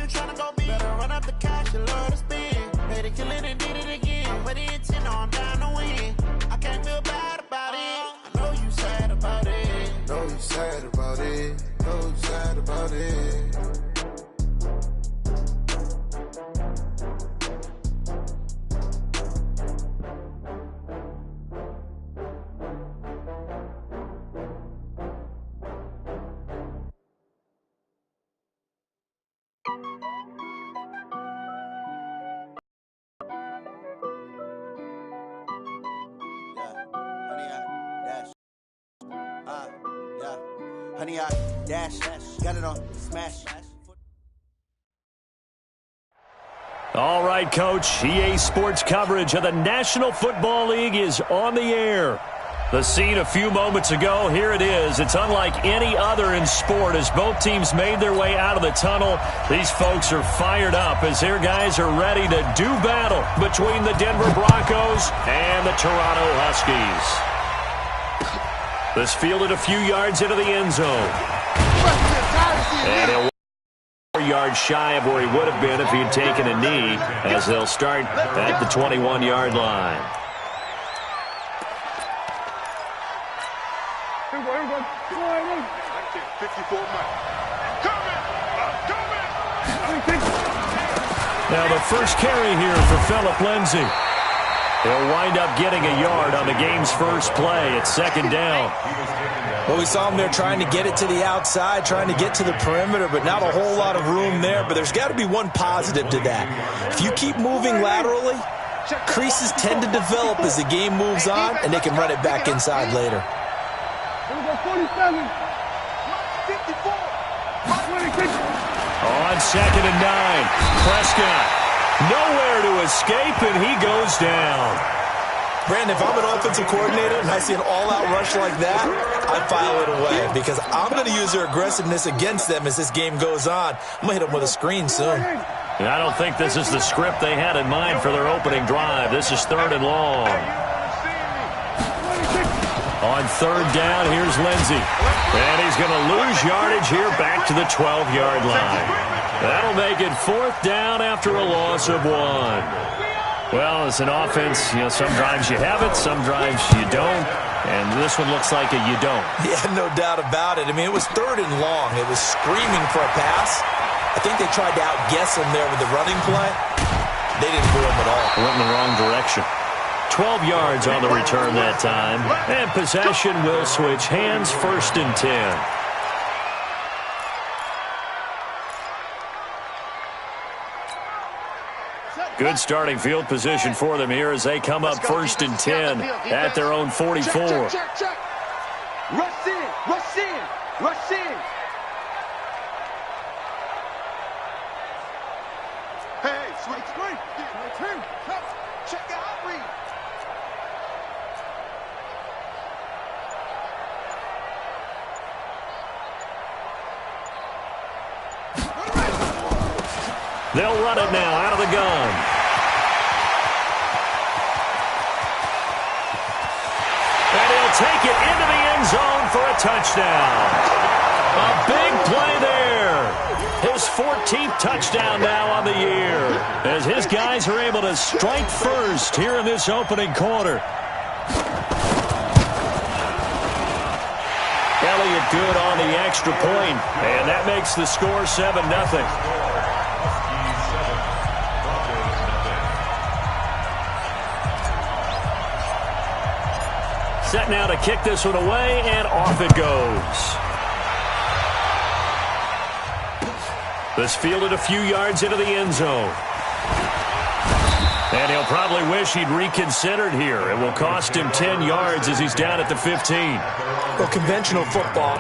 you tryna go big. Better run up the cash, you love to spend. Made it, kill it, and did it again. But the intent, I'm down to win. I can't feel bad about it. I know you sad about it. Know you sad about it. Know you sad about it. Honey, I dash, got it on, smash. All right, Coach. EA Sports coverage of the National Football League is on the air. The scene a few moments ago, here it is. It's unlike any other in sport as both teams made their way out of the tunnel. These folks are fired up as their guys are ready to do battle between the Denver Broncos and the Toronto Huskies. This fielded a few yards into the end zone. And he'll 4 yards shy of where he would have been if he had taken a knee, as they'll start at the 21-yard line. Now the first carry here for Phillip Lindsay. He'll wind up getting a yard on the game's first play. It's second down. Well, we saw him there trying to get it to the outside, trying to get to the perimeter, but not a whole lot of room there. But there's got to be one positive to that. If you keep moving laterally, creases tend to develop as the game moves on, and they can run it back inside later. On 2nd and 9, Prescott nowhere to escape, and he goes down. Brandon, if I'm an offensive coordinator and I see an all-out rush like that, I file it away because I'm going to use their aggressiveness against them as this game goes on. I'm going to hit them with a screen soon. And I don't think this is the script they had in mind for their opening drive. This is 3rd and long. On 3rd down, here's Lindsay. And he's going to lose yardage here back to the 12-yard line. That'll make it 4th down after a loss of 1. Well, as an offense, some drives you have it, some drives you don't. And this one looks like a you don't. Yeah, no doubt about it. I mean, it was 3rd and long. It was screaming for a pass. I think they tried to outguess him there with the running play. They didn't do him at all. Went in the wrong direction. 12 yards on the return that time. And possession will switch hands, 1st and 10. Good starting field position for them here as they come up 1st and 10 at their own 44. Rush in, rush in, rush in. Hey, sweet screen. Check out read. They'll run it now out of the gun. And he'll take it into the end zone for a touchdown. A big play there. His 14th touchdown now on the year as his guys are able to strike first here in this opening quarter. Elliott good on the extra point, and that makes the score 7-0. Set now to kick this one away, and off it goes. This fielded a few yards into the end zone. And he'll probably wish he'd reconsidered here. It will cost him 10 yards as he's down at the 15. Well, conventional football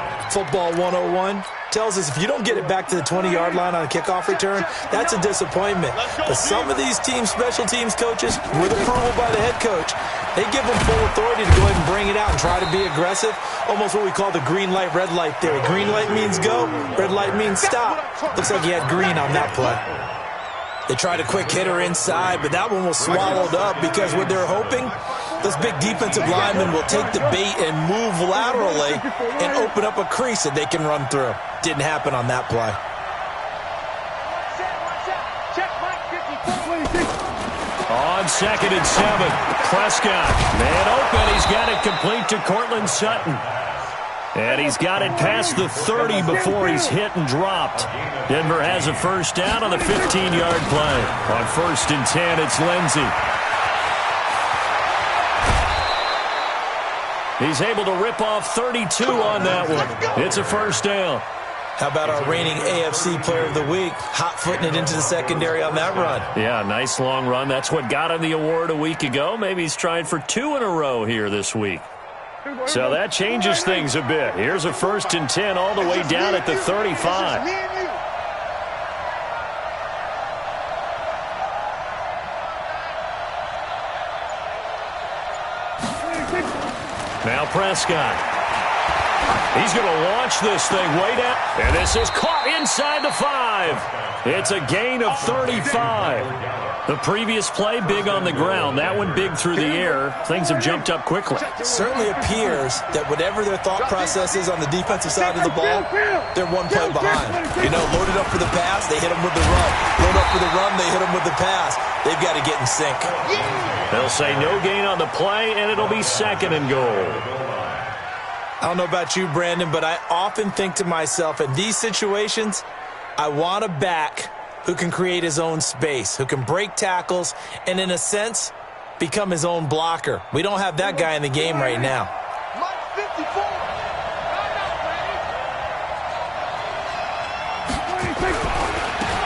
101, tells us if you don't get it back to the 20-yard line on a kickoff return, that's a disappointment. But some of these teams, special teams coaches, with approval by the head coach, they give them full authority to go ahead and bring it out and try to be aggressive. Almost what we call the green light, red light theory. Green light means go, red light means stop. Looks like he had green on that play. They tried a quick hitter inside, but that one was swallowed up because what they're hoping, those big defensive linemen will take the bait and move laterally and open up a crease that they can run through. Didn't happen on that play. on 2nd and 7. Prescott, man open. He's got it complete to Cortland Sutton. And he's got it past the 30 before he's hit and dropped. Denver has a first down on the 15-yard play. On 1st and 10, it's Lindsey. He's able to rip off 32 on that one. It's a first down. How about our reigning AFC Player of the Week, hot-footing it into the secondary on that run? Yeah, nice long run. That's what got him the award a week ago. Maybe he's trying for 2 in a row here this week. So that changes things a bit. Here's a 1st and 10 all the way down at the 35. Now Prescott. He's going to launch this thing way down. And this is caught inside the 5. It's a gain of 35. The previous play, big on the ground. That one big through the air. Things have jumped up quickly. It certainly appears that whatever their thought process is on the defensive side of the ball, they're one play behind. You know, loaded up for the pass, they hit them with the run. Load up for the run, they hit them with the pass. They've got to get in sync. They'll say no gain on the play, and it'll be 2nd and goal. I don't know about you, Brandon, but I often think to myself, in these situations, I want a back who can create his own space, who can break tackles, and in a sense, become his own blocker. We don't have that guy in the game right now.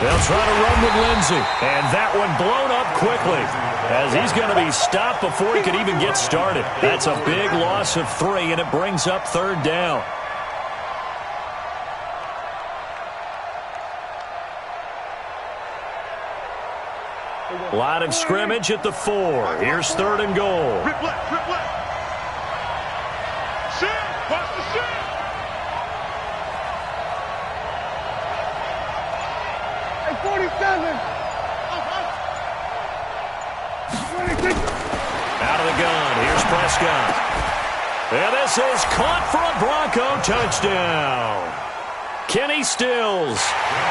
They'll try to run with Lindsey, and that one blown up quickly as he's going to be stopped before he could even get started. That's a big loss of 3, and it brings up 3rd down. Line of scrimmage at the 4. Here's 3rd and goal. Rip left, rip left. Sit, watch the sit. Hey, 47. Out of the gun. Here's Prescott. And this is caught for a Bronco touchdown. Kenny Stills,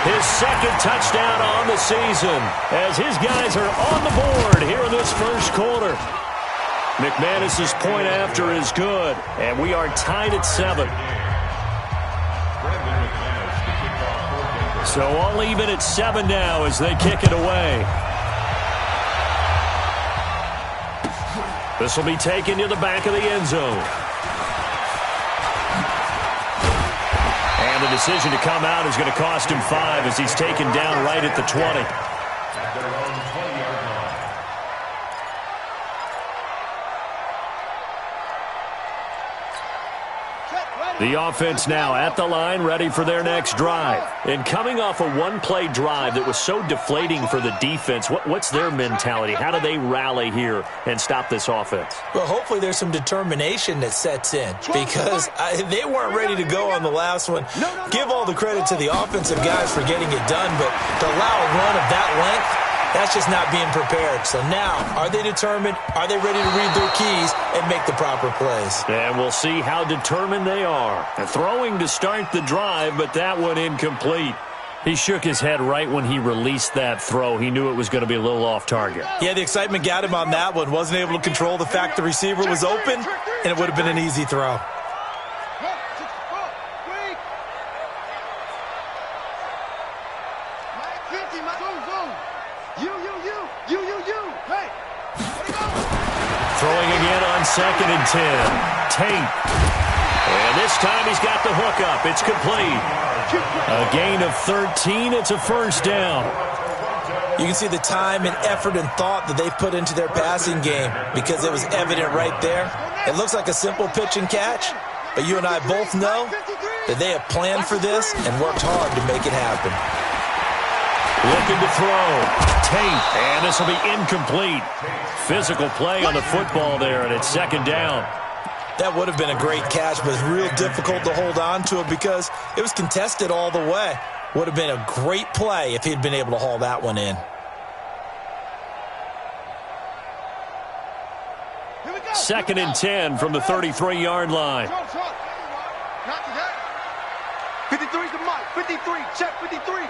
his 2nd touchdown on the season as his guys are on the board here in this first quarter. McManus's point after is good, and we are tied at 7. So all even at 7 now as they kick it away. This will be taken to the back of the end zone. And the decision to come out is going to cost him 5 as he's taken down right at the 20. The offense now at the line, ready for their next drive. And coming off a one-play drive that was so deflating for the defense, what's their mentality? How do they rally here and stop this offense? Well, hopefully there's some determination that sets in because they weren't ready to go on the last one. Give all the credit to the offensive guys for getting it done, but to allow a run of that length, that's just not being prepared. So now, are they determined? Are they ready to read their keys and make the proper plays? And we'll see how determined they are. Throwing to start the drive, but that one incomplete. He shook his head right when he released that throw. He knew it was going to be a little off target. Yeah, the excitement got him on that one. Wasn't able to control the fact the receiver was open, and it would have been an easy throw. Throwing again on 2nd and 10. Tate. And this time he's got the hookup. It's complete. A gain of 13. It's a first down. You can see the time and effort and thought that they put into their passing game because it was evident right there. It looks like a simple pitch and catch, but you and I both know that they have planned for this and worked hard to make it happen. Looking to throw. Tate. And this will be incomplete. Physical play on the football there, and it's 2nd down. That would have been a great catch, but it's real difficult to hold on to it because it was contested all the way. Would have been a great play if he'd been able to haul that one in. 2nd and 10 from the 33-yard line. 53's the mark. 53. Check 53.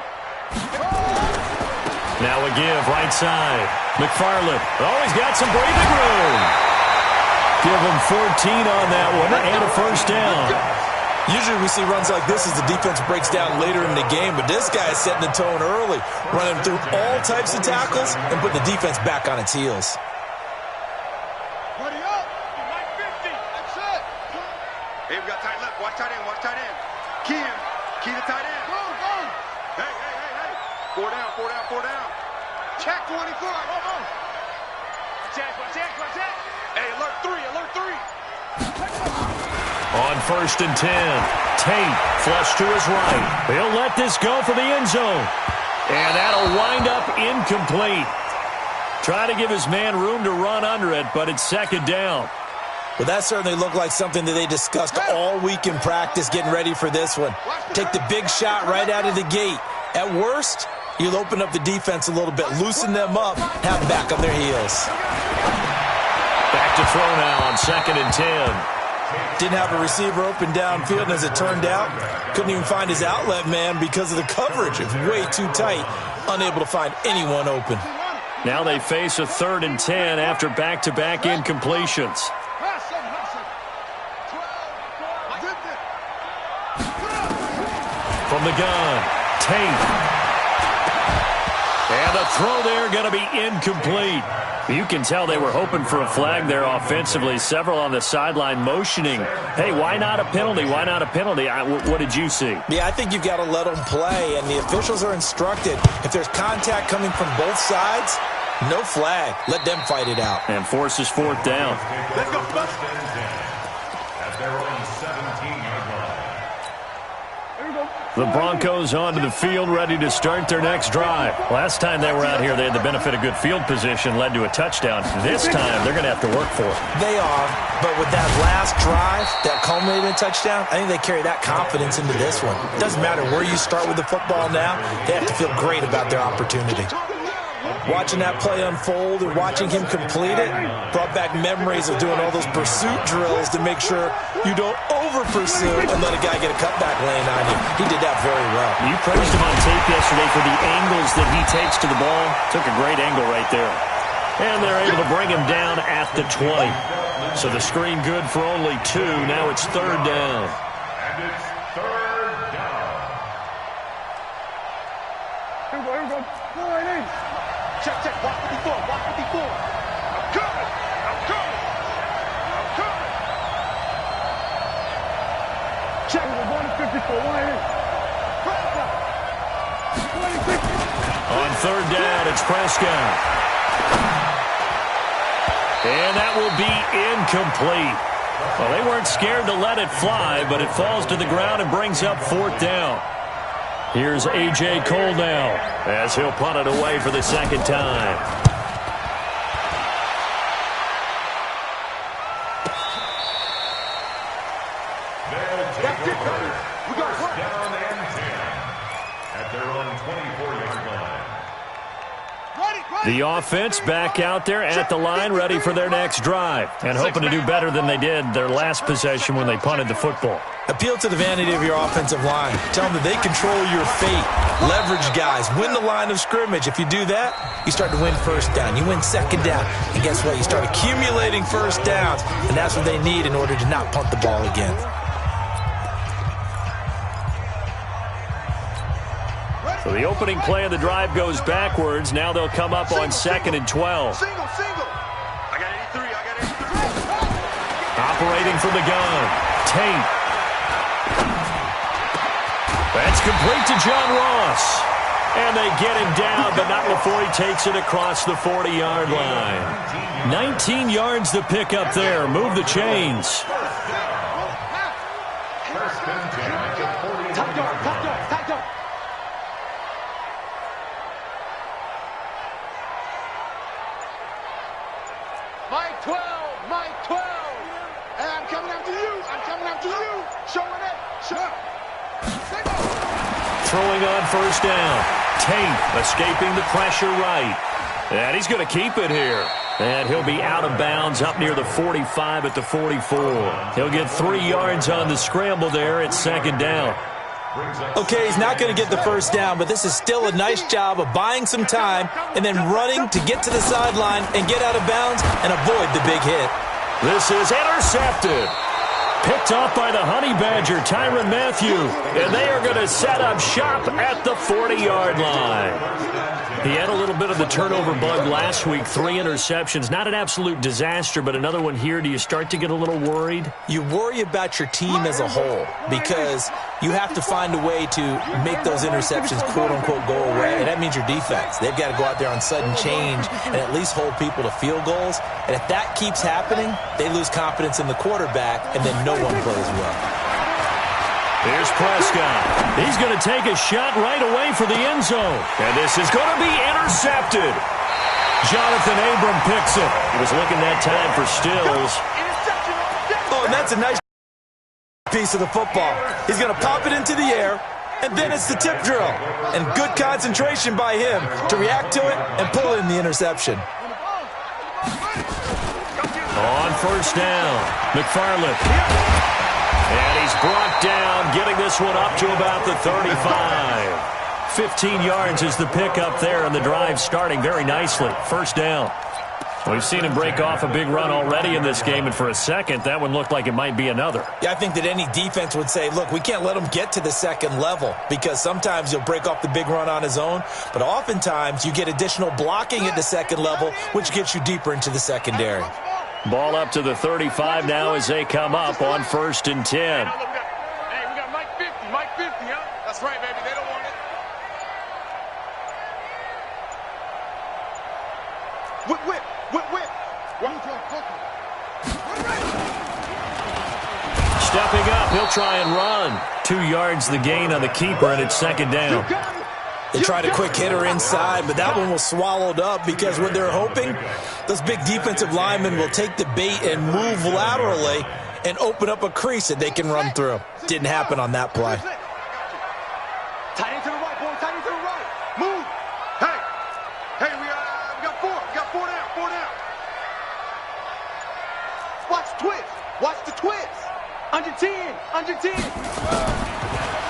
Now a give, right side. McFarland. Oh, he's got some breathing room. Give him 14 on that one and a first down. Usually we see runs like this as the defense breaks down later in the game, but this guy is setting the tone early, running through all types of tackles and putting the defense back on its heels. Ready up. Like 50. That's it. Hey, we got tight left. Watch tight end. Watch tight end. Key him. Key the tight end. Go, go. Hey. 4 down. Check 24. Hold on. Check. Hey, alert 3. On 1st and 10, Tate flush to his right. He'll let this go for the end zone. And that'll wind up incomplete. Try to give his man room to run under it, but it's 2nd down. Well, that certainly looked like something that they discussed all week in practice getting ready for this one. Take the big shot right out of the gate. At worst, you'll open up the defense a little bit, loosen them up, have them back on their heels. Back to throw now on 2nd and 10. Didn't have a receiver open downfield, and as it turned out, couldn't even find his outlet man because of the coverage. It's way too tight, unable to find anyone open. Now they face a 3rd and 10 after back-to-back incompletions. From the gun, Tate. And the throw there going to be incomplete. You can tell they were hoping for a flag there offensively. Several on the sideline motioning, hey, why not a penalty? Why not a penalty? What did you see? Yeah, I think you've got to let them play, and the officials are instructed. If there's contact coming from both sides, no flag. Let them fight it out. And forces 4th down. Let's go. At their own 17-yard line. The Broncos onto the field, ready to start their next drive. Last time they were out here, they had the benefit of good field position, led to a touchdown. This time, they're going to have to work for it. They are, but with that last drive, that culminated in a touchdown, I think they carry that confidence into this one. Doesn't matter where you start with the football now, they have to feel great about their opportunity. Watching that play unfold and watching him complete it brought back memories of doing all those pursuit drills to make sure you don't over-pursue and let a guy get a cutback lane on you. He did that very well. You praised him on tape yesterday for the angles that he takes to the ball. Took a great angle right there. And they're able to bring him down at the 20. So the screen good for only 2. Now it's 3rd down. And it's 3rd down. Here we go. Go right in. Check. Watch 54. I'm coming. Check. We're going to 54. Right in. 26. On 3rd down, it's Prescott. And that will be incomplete. Well, they weren't scared to let it fly, but it falls to the ground and brings up 4th down. Here's A.J. Cole now as he'll punt it away for the 2nd time. That's it, buddy. We got 1st down and 10 at their own 24-yard line. The offense back out there at the line, ready for their next drive, and hoping to do better than they did their last possession when they punted the football. Appeal to the vanity of your offensive line. Tell them that they control your fate. Leverage guys. Win the line of scrimmage. If you do that, you start to win 1st down. You win 2nd down. And guess what? You start accumulating 1st downs, and that's what they need in order to not punt the ball again. So the opening play of the drive goes backwards. Now they'll come up on 2nd and 12. Single. I got 83. Operating from the gun, Tate. That's complete to John Ross. And they get him down, but not before he takes it across the 40-yard line. 19 yards to pick up there. Move the chains. Top dog. Mike 12. And I'm coming after you. Showing it. Throwing on 1st down. Tate escaping the pressure right. And he's going to keep it here. And he'll be out of bounds up near the 45 at the 44. He'll get 3 yards on the scramble there at 2nd down. Okay, he's not going to get the first down, but this is still a nice job of buying some time and then running to get to the sideline and get out of bounds and avoid the big hit. This is intercepted. Picked off by the Honey Badger, Tyrann Mathieu. And they are going to set up shop at the 40-yard line. He had a little bit of the turnover bug last week, 3 interceptions. Not an absolute disaster, but another one here. Do you start to get a little worried? You worry about your team as a whole because you have to find a way to make those interceptions, quote-unquote, go away, and that means your defense. They've got to go out there on sudden change and at least hold people to field goals. And if that keeps happening, they lose confidence in the quarterback, and then no one plays well. Here's Prescott. He's going to take a shot right away for the end zone. And this is going to be intercepted. Jonathan Abram picks it. He was looking that time for Stills. Oh, and that's a nice piece of the football. He's going to pop it into the air, and then it's the tip drill. And good concentration by him to react to it and pull in the interception. On first down, McFarland. And he's brought down, getting this one up to about the 35. 15 yards is the pickup there, and the drive starting very nicely. First down. We've seen him break off a big run already in this game, and for a second, that one looked like it might be another. Yeah, I think that any defense would say, look, we can't let him get to the second level because sometimes he'll break off the big run on his own, but oftentimes you get additional blocking at the second level, which gets you deeper into the secondary. Ball up to the 35 now as they come up on 1st and 10. Hey, we got Mike 50, huh? That's right, baby. They don't want it. Whip. Stepping up, he'll try and run. 2 yards the gain on the keeper, and it's second down. They tried a quick hitter inside, but that one was swallowed up because what they're hoping, those big defensive linemen will take the bait and move laterally and open up a crease that they can run through. Didn't happen on that play. Tight end to the right, boy. Tight end to the right. Move. Hey, we got 4. We got 4 down. Watch the twist. Watch the twist. Under 10.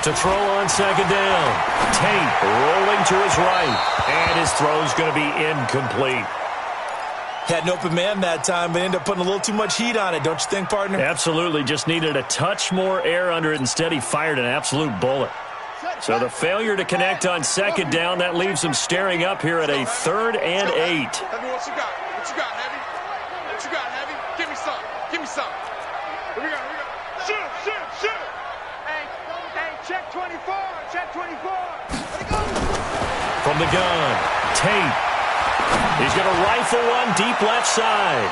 To throw on second down. Tate rolling to his right. And his throw's going to be incomplete. Had an open man that time, but ended up putting a little too much heat on it, don't you think, partner? Absolutely. Just needed a touch more air under it. Instead, he fired an absolute bullet. So the failure to connect on second down, that leaves him staring up here at a 3rd and 8. Heavy, what you got? Heavy? What you got, Heavy? Give me some. Here we go. Shoot. Hey, check 24. From the gun, Tate. He's going to rifle one deep left side.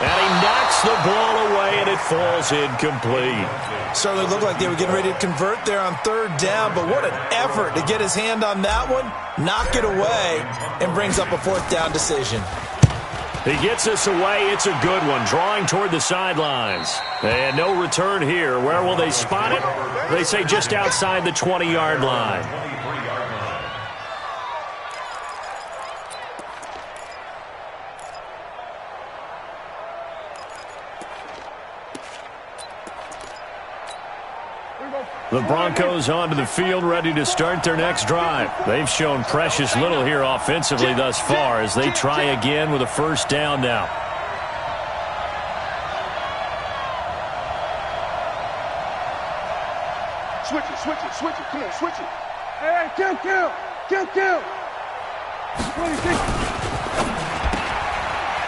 And he knocks the ball away, and it falls incomplete. Certainly looked like they were getting ready to convert there on 3rd down, but what an effort to get his hand on that one, knock it away, and brings up a 4th down decision. He gets this away. It's a good one, drawing toward the sidelines. And no return here. Where will they spot it? They say just outside the 20-yard line. The Broncos onto the field, ready to start their next drive. They've shown precious little here offensively thus far as they try again with a first down now. Switch it. Come on, switch it. Hey, kill. 26.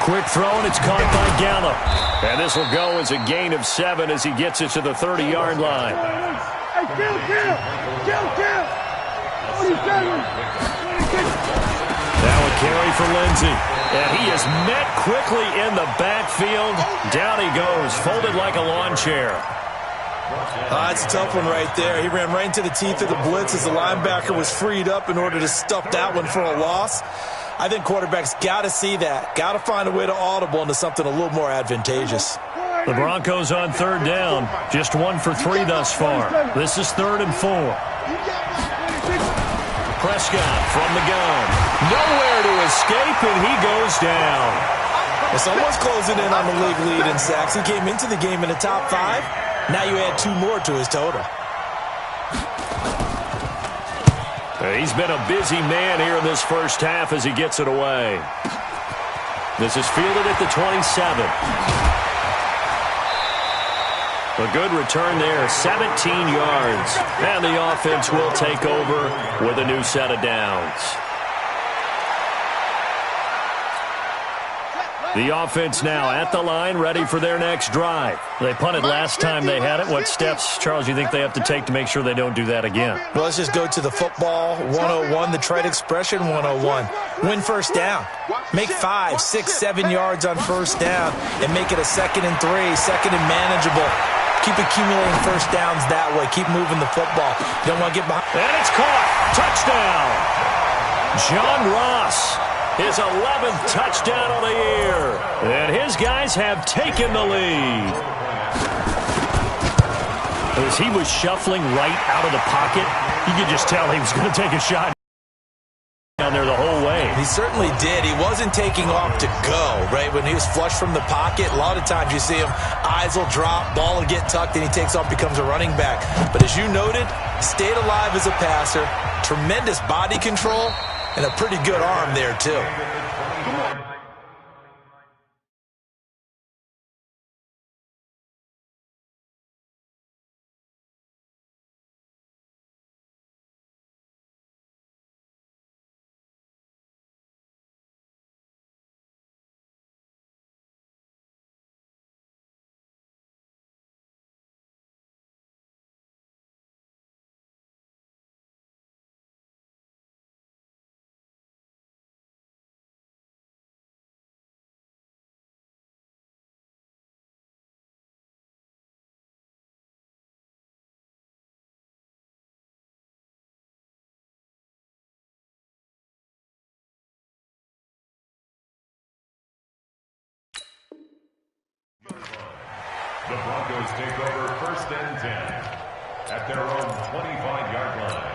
Quick throw, and it's caught by Gallup. And this will go as a gain of 7 as he gets it to the 30-yard line. Hey, kill. 27. Now a carry for Lindsey. And he is met quickly in the backfield. Down he goes, folded like a lawn chair. That's a tough one right there. He ran right into the teeth of the blitz as the linebacker was freed up in order to stuff that one for a loss. I think quarterbacks got to see that. Got to find a way to audible into something a little more advantageous. The Broncos on 3rd down. Just 1 for 3 thus far. This is 3rd and 4. Prescott from the gun. Nowhere to escape, and he goes down. Well, someone's closing in on the league lead in sacks. He came into the game in the top 5. Now you add 2 more to his total. He's been a busy man here in this first half as he gets it away. This is fielded at the 27. A good return there, 17 yards. And the offense will take over with a new set of downs. The offense now at the line, ready for their next drive. They punted last time they had it. What steps, Charles, you think they have to take to make sure they don't do that again? Well, let's just go to the football 101, the trade expression 101. Win first down. Make 5, 6, 7 yards on first down and make it a 2nd and 3, second and manageable. Keep accumulating first downs that way. Keep moving the football. You don't want to get behind. And it's caught. Touchdown. John Ross. His 11th touchdown of the year. And his guys have taken the lead. As he was shuffling right out of the pocket, you could just tell he was going to take a shot down there the whole way. He certainly did. He wasn't taking off to go, right? When he was flush from the pocket, a lot of times you see him, eyes will drop, ball will get tucked, and he takes off, becomes a running back. But as you noted, stayed alive as a passer, tremendous body control, and a pretty good arm there, too. The Broncos take over 1st and 10 at their own 25-yard line.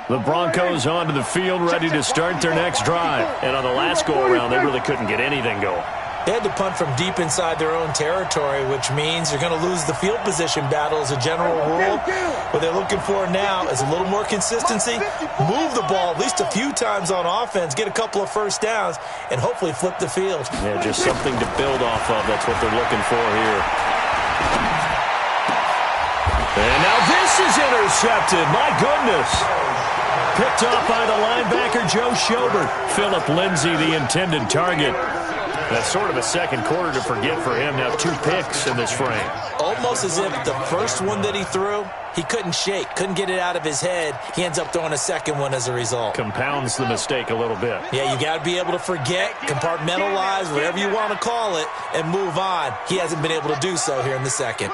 The Broncos onto the field, ready to start their next drive. And on the last go-around, they really couldn't get anything going. They had to punt from deep inside their own territory, which means you're going to lose the field position battle as a general rule. What they're looking for now is a little more consistency, move the ball at least a few times on offense, get a couple of first downs, and hopefully flip the field. Yeah, just something to build off of. That's what they're looking for here. And now this is intercepted. My goodness. Picked off by the linebacker, Joe Schobert. Philip Lindsay, the intended target. That's sort of a second quarter to forget for him. Now 2 picks in this frame. Almost as if the first one that he threw, he couldn't shake, couldn't get it out of his head. He ends up throwing a second one as a result. Compounds the mistake a little bit. Yeah, you got to be able to forget, compartmentalize, whatever you want to call it, and move on. He hasn't been able to do so here in the second.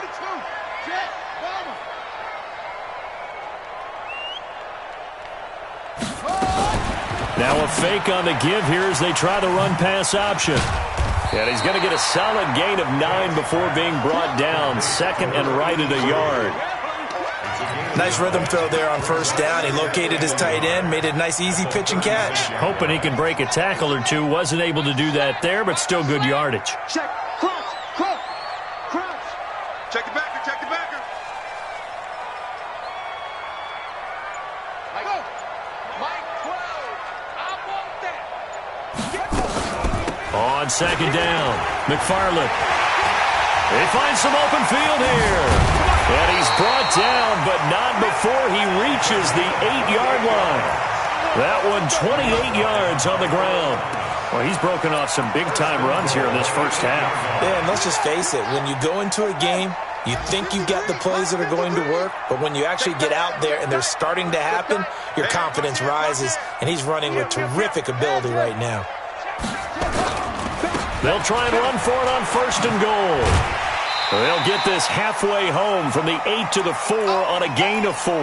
Now a fake on the give here as they try the run-pass option. And he's going to get a solid gain of 9 before being brought down. 2nd and right at a yard. Nice rhythm throw there on first down. He located his tight end, made a nice easy pitch and catch. Hoping he can break a tackle or two. Wasn't able to do that there, but still good yardage. Check, crunch, crunch, crunch. Check the backer, check the backer. Mike 12, I want that. On 2nd down, McFarland. He finds some open field here. And he's brought down, but not before he reaches the 8-yard line. That one 28 yards on the ground. Well, he's broken off some big-time runs here in this first half. Yeah, and let's just face it. When you go into a game, you think you've got the plays that are going to work, but when you actually get out there and they're starting to happen, your confidence rises, and he's running with terrific ability right now. They'll try and run for it on 1st and goal. They'll get this halfway home from the 8 to the 4 on a gain of 4.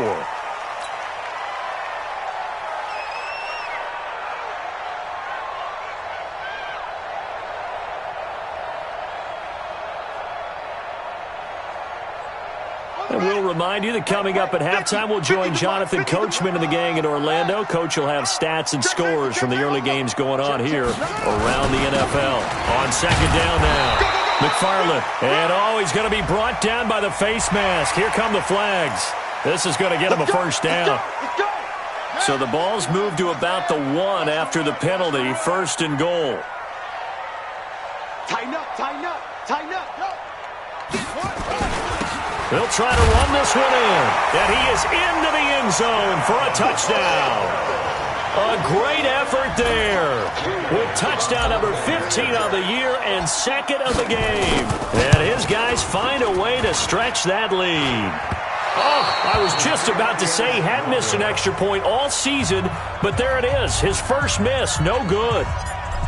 And we'll remind you that coming up at halftime, we'll join Jonathan Coachman and the gang in Orlando. Coach will have stats and scores from the early games going on here around the NFL. On second down now, McFarland. And, he's going to be brought down by the face mask. Here come the flags. This is going to get him a first down. So the ball's moved to about the 1 after the penalty, first and goal. Tighten up, tighten up, tighten up. They'll try to run this one in. And he is into the end zone for a touchdown. A great effort there with touchdown number 15 on the year and second of the game. And his guys find a way to stretch that lead. Oh, I was just about to say he hadn't missed an extra point all season, but there it is. His first miss, no good.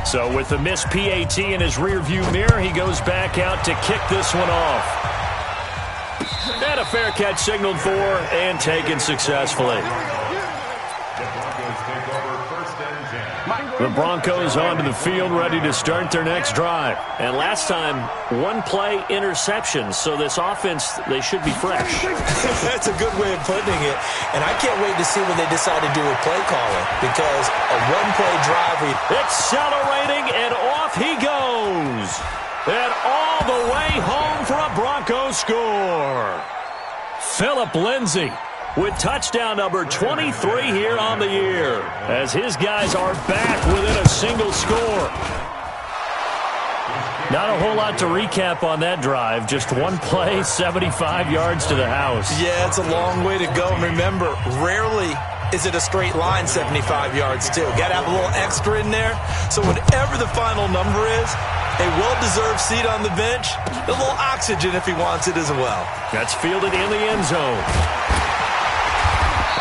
So with the missed PAT in his rearview mirror, he goes back out to kick this one off. And a fair catch signaled for and taken successfully. The Broncos onto the field, ready to start their next drive. And last time, one-play interception, so this offense, they should be fresh. That's a good way of putting it. And I can't wait to see what they decide to do with play calling, because a one-play drive... Accelerating, and off he goes. And all the way home for a Broncos score. Phillip Lindsay with touchdown number 23 here on the year, as his guys are back within a single score. Not a whole lot to recap on that drive. Just one play, 75 yards to the house. Yeah, it's a long way to go. And remember, rarely is it a straight line 75 yards, too. Got to have a little extra in there. So whatever the final number is, a well-deserved seat on the bench, a little oxygen if he wants it as well. That's fielded in the end zone.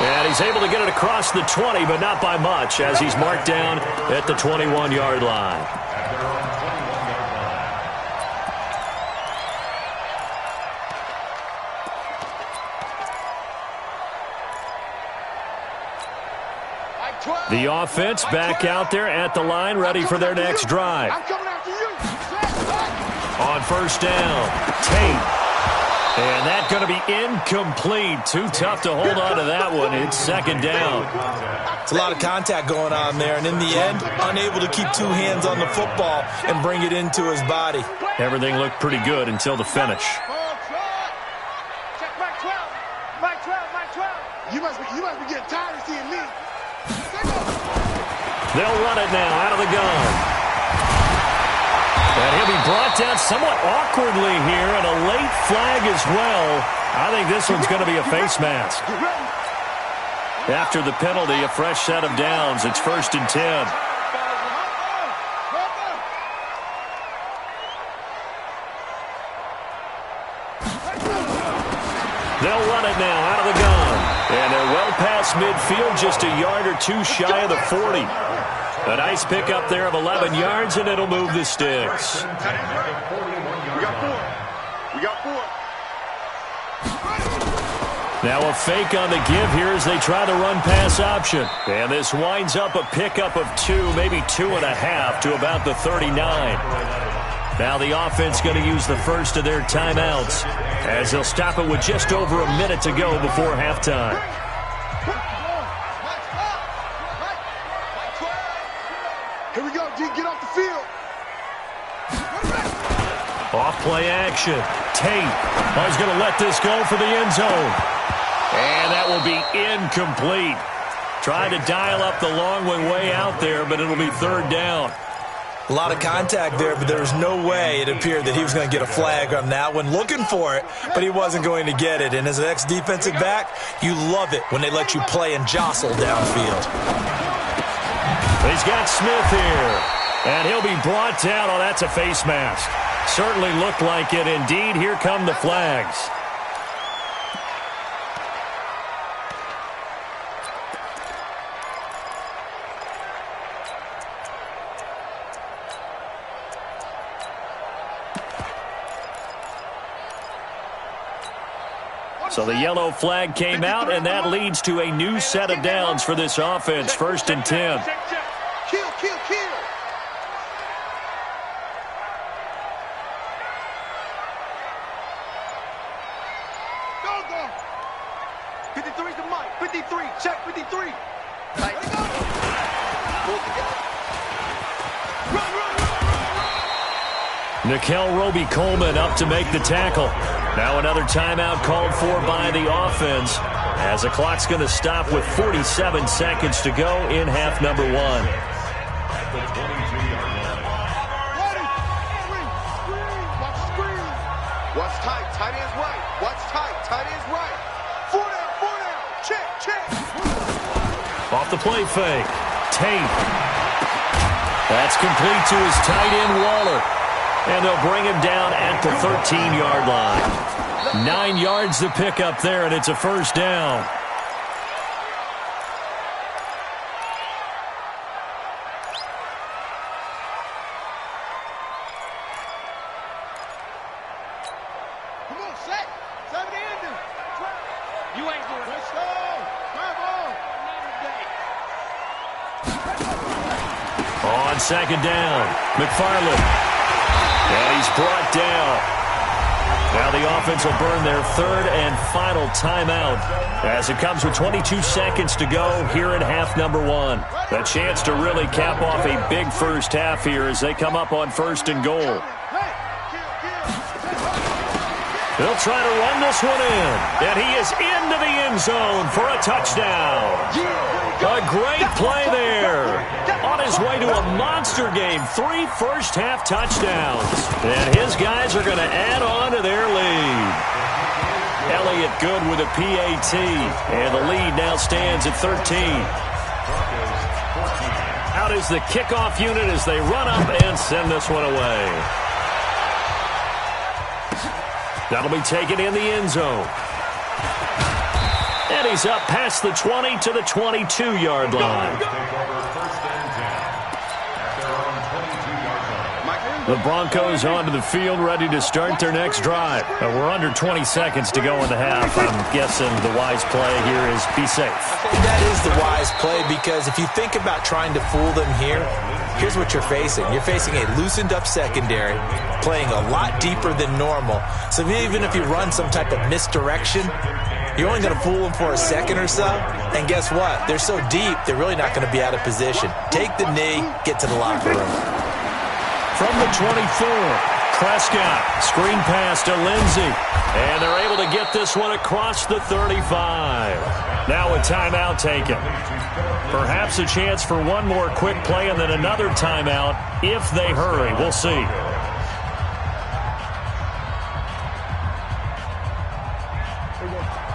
And he's able to get it across the 20, but not by much, as he's marked down at the 21-yard line. The offense back out there at the line, ready for their next drive. On first down, Tate. And that's going to be incomplete. Too tough to hold on to that one. It's second down. It's a lot of contact going on there, and in the end, unable to keep two hands on the football and bring it into his body. Everything looked pretty good until the finish. Check Mike 12. Mike 12, Mike 12. You must be getting tired of seeing me. They'll run it now out of the gun. And he'll be brought down somewhat awkwardly here, and a late flag as well. I think this one's going to be a face mask. After the penalty, a fresh set of downs. It's first and 10. They'll run it now out of the gun. And they're well past midfield, just a yard or two shy of the 40. A nice pickup there of 11 yards, and it'll move the sticks. We got four. Now a fake on the give here as they try the run-pass option. And this winds up a pickup of 2, maybe 2.5 to about the 39. Now the offense going to use the first of their timeouts as they'll stop it with just over a minute to go before halftime. Here we go, D. Get off the field. Off play action. Tate. He's going to let this go for the end zone. And that will be incomplete. Trying to dial up the long way out there, but it'll be third down. A lot of contact there, but there was no way it appeared that he was going to get a flag on that one. Looking for it, but he wasn't going to get it. And as an ex-defensive back, you love it when they let you play and jostle downfield. He's got Smith here, and he'll be brought down. Oh, that's a face mask. Certainly looked like it. Indeed, here come the flags. So the yellow flag came out, and that leads to a new set of downs for this offense. First and 10. Kill. 53's the mic. 53. Check 53. Tight. Pull together. Run, run, run, run, run. Nickel Roby-Coleman up to make the tackle. Now another timeout called for by the offense, as the clock's going to stop with 47 seconds to go in half number one. Watch tight. Tight end's right. Watch tight. Tight end's right. 4 down. 4 down. Check. Check. Off the play fake. Tate. That's complete to his tight end, Waller. And they'll bring him down at the 13-yard line. 9 yards to pick up there, and it's a first down. Come on, set. Time to end it. You ain't doing it. Let's go. Come on. On second down, McFarland. And he's brought down. Now the offense will burn their third and final timeout as it comes with 22 seconds to go here in half number one. A chance to really cap off a big first half here as they come up on first and goal. They'll try to run this one in, and he is into the end zone for a touchdown. A great play there. On his way to a monster game, 3 first-half touchdowns. And his guys are going to add on to their lead. Elliott good with a PAT, and the lead now stands at 13. Out is the kickoff unit as they run up and send this one away. That'll be taken in the end zone. And he's up past the 20 to the 22-yard line. The Broncos onto the field, ready to start their next drive. We're under 20 seconds to go in the half. I'm guessing the wise play here is be safe. That is the wise play, because if you think about trying to fool them here, here's what you're facing. You're facing a loosened-up secondary, playing a lot deeper than normal. So even if you run some type of misdirection, you're only going to fool them for a second or so. And guess what? They're so deep, they're really not going to be out of position. Take the knee, get to the locker room. From the 24, Prescott, screen pass to Lindsey. And they're able to get this one across the 35. Now a timeout taken. Perhaps a chance for one more quick play and then another timeout if they hurry. We'll see.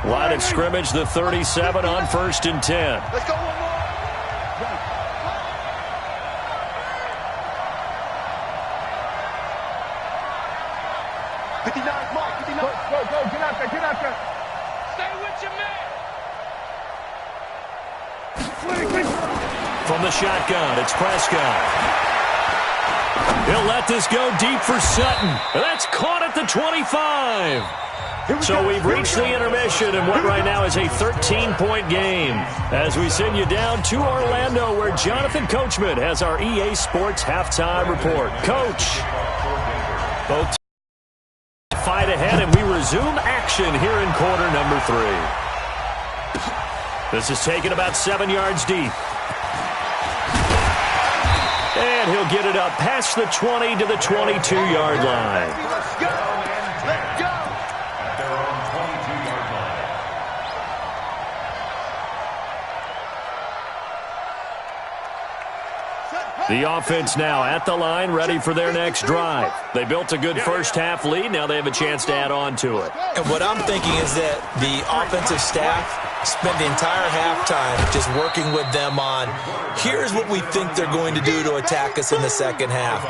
Line of scrimmage, the 37 on 1st and 10. Let's go one more. Go, get out there. Stay with your man. From the shotgun, it's Prescott. He'll let this go deep for Sutton. That's caught at the 25. So we've reached the intermission and what right now is a 13-point game as we send you down to Orlando where Jonathan Coachman has our EA Sports halftime report. Coach, both fight ahead and we resume action here in quarter number 3. This is taken about 7 yards deep. And he'll get it up past the 20 to the 22-yard line. Let's go. Let's go. At their own 22-yard line. The offense now at the line, ready for their next drive. They built a good first-half lead. Now they have a chance to add on to it. And what I'm thinking is that the offensive staff spent the entire halftime just working with them on, here's what we think they're going to do to attack us in the second half.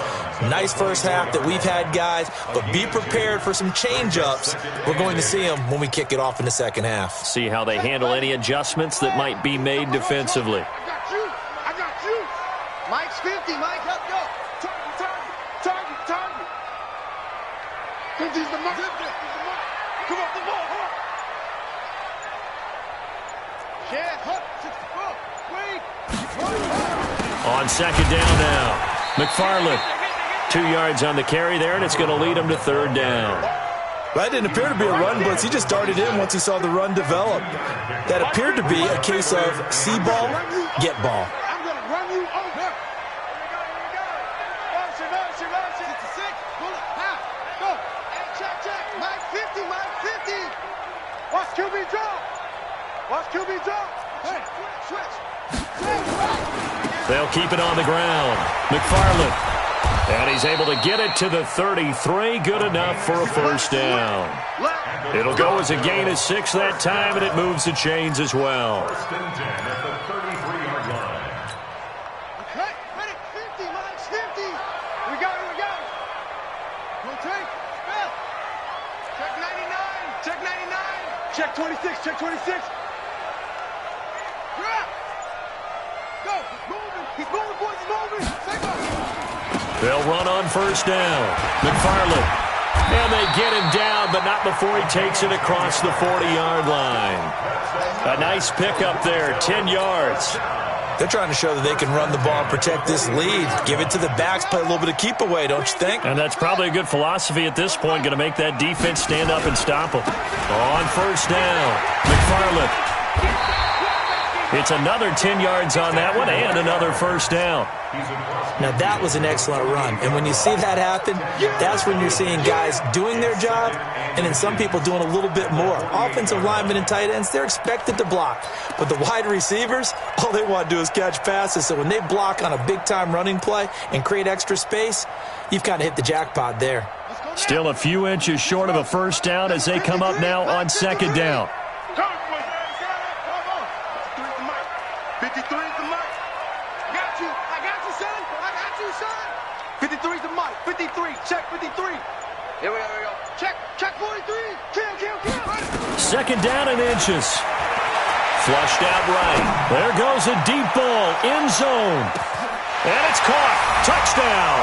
Nice first half that we've had, guys, but be prepared for some change-ups. We're going to see them when we kick it off in the second half. See how they handle any adjustments that might be made defensively. I got you. Mike's 50. Mike, let's go. Target. 50's the mark. Come on. On second down now, McFarland. 2 yards on the carry there, and it's going to lead him to third down. That didn't appear to be a run blitz. He just darted in once he saw the run develop. That appeared to be a case of see ball, get ball. I'm going to run you over. Go. Hey, check. Mike 50. Watch QB draw. Hey, switch. They'll keep it on the ground. McFarland. And he's able to get it to the 33. Good enough for a first down. It'll go as a gain of 6 that time, and it moves the chains as well. First and 10 at the 33-yard line. Okay, ready, 50, Mike, 50. We got it. Go take. Spell. Check 99. Check 26. You're up. Go. He's moving, boys. He's moving. Take off. They'll run on first down. McFarland. And they get him down, but not before he takes it across the 40-yard line. A nice pickup there, 10 yards. They're trying to show that they can run the ball and protect this lead. Give it to the backs, play a little bit of keep away, don't you think? And that's probably a good philosophy at this point, going to make that defense stand up and stop them. On first down, McFarland. It's another 10 yards on that one and another first down. Now, that was an excellent run. And when you see that happen, that's when you're seeing guys doing their job and then some people doing a little bit more. Offensive linemen and tight ends, they're expected to block. But the wide receivers, all they want to do is catch passes. So when they block on a big-time running play and create extra space, you've kind of hit the jackpot there. Still a few inches short of a first down as they come up now on second down. 53's the mic. I got you, son. 53's the mic. 53. Check 53. Here we go. Check 43. Kill. Second down and inches. Flushed out right. There goes a deep ball. End zone. And it's caught. Touchdown.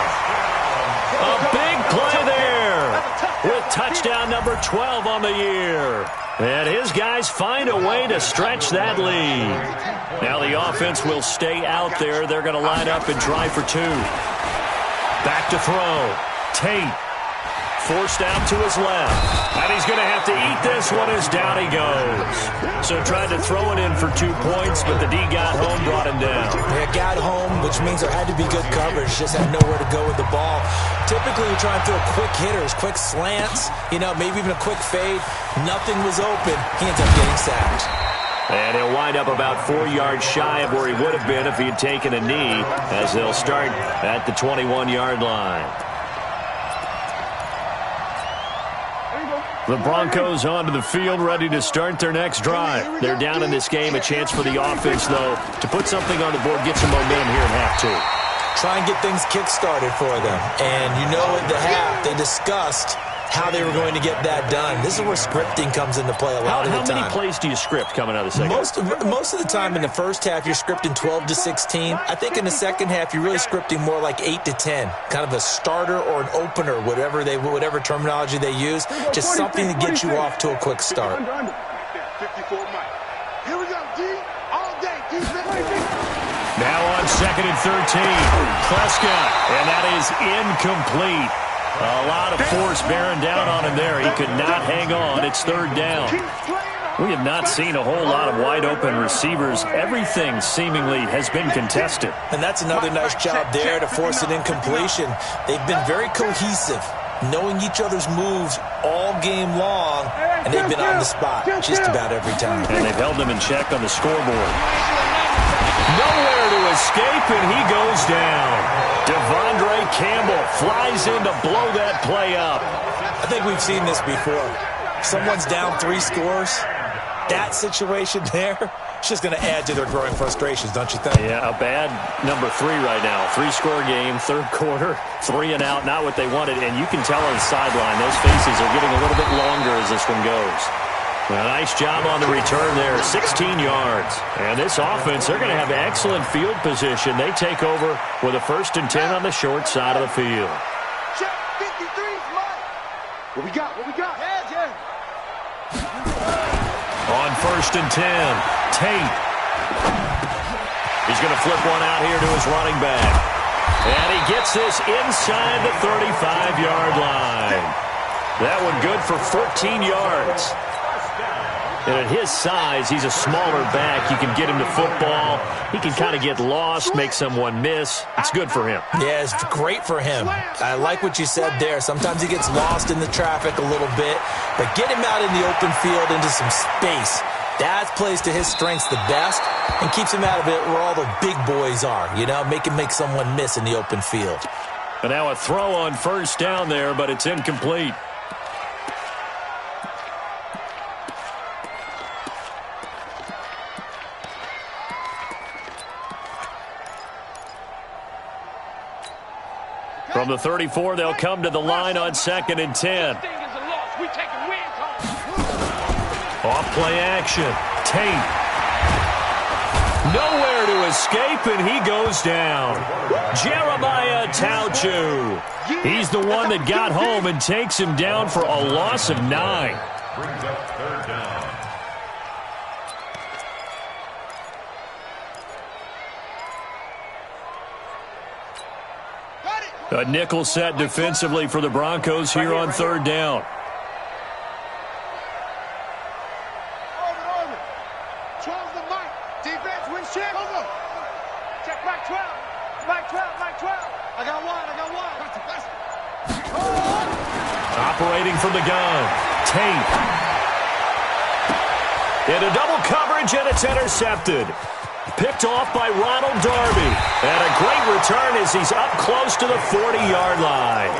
A big play there. With touchdown number 12 on the year. And his guys find a way to stretch that lead. Now the offense will stay out there. They're going to line up and try for 2. Back to throw. Tate. Forced out to his left. And he's going to have to eat this one as down he goes. So tried to throw it in for 2 points, but the D got home, brought him down. Yeah, got home, which means there had to be good coverage. Just had nowhere to go with the ball. Typically, you try and throw quick hitters, quick slants, maybe even a quick fade. Nothing was open. He ends up getting sacked. And he'll wind up about 4 yards shy of where he would have been if he had taken a knee, as they'll start at the 21-yard line. The Broncos onto the field, ready to start their next drive. They're down in this game. A chance for the offense, though, to put something on the board, get some momentum here in half 2. Try and get things kick-started for them. And at the half, they discussed how they were going to get that done. This is where scripting comes into play a lot of the time. How many plays do you script coming out of the second half? Most of the time in the first half, you're scripting 12 to 16. I think in the second half, you're really scripting more like 8 to 10. Kind of a starter or an opener, whatever terminology they use. Just something to get you off to a quick start. 54 Mike. Here we go, D. All day. Now on second and 13. Prescott. And that is incomplete. A lot of force bearing down on him there. He could not hang on. It's third down. We have not seen a whole lot of wide-open receivers. Everything seemingly has been contested. And that's another nice job there to force an incompletion. They've been very cohesive, knowing each other's moves all game long, and they've been on the spot just about every time. And they've held them in check on the scoreboard. Nowhere to escape, and he goes down. Devondre Campbell flies in to blow that play up. I think we've seen this before. Someone's down 3 scores. That situation there, it's just going to add to their growing frustrations, don't you think? Yeah, a bad number 3 right now. 3-score game, third quarter, 3 and out, not what they wanted. And you can tell on the sideline, those faces are getting a little bit longer as this one goes. Well, nice job on the return there, 16 yards. And this offense, they're going to have excellent field position. They take over with a 1st and 10 on the short side of the field. Check 53's Mike. What we got? Yeah. On 1st and 10, Tate. He's going to flip one out here to his running back. And he gets this inside the 35-yard line. That one good for 14 yards. And at his size, he's a smaller back. You can get him to football. He can kind of get lost, make someone miss. It's good for him. Yeah, it's great for him. I like what you said there. Sometimes he gets lost in the traffic a little bit, but get him out in the open field into some space. That plays to his strengths the best and keeps him out of it where all the big boys are, you know, make someone miss in the open field. And now a throw on first down there, but it's incomplete. From the 34, they'll come to the line on 2nd and 10. Off play action. Tate. Nowhere to escape, and he goes down. Jeremiah Tauchu. He's the one that got home and takes him down for a loss of 9. Brings up 3rd down. A nickel set defensively for the Broncos here on 3rd down. Operating from the gun. Tate. Into double coverage, and it's intercepted. Picked off by Ronald Darby. And a great return as he's up close to the 40-yard line.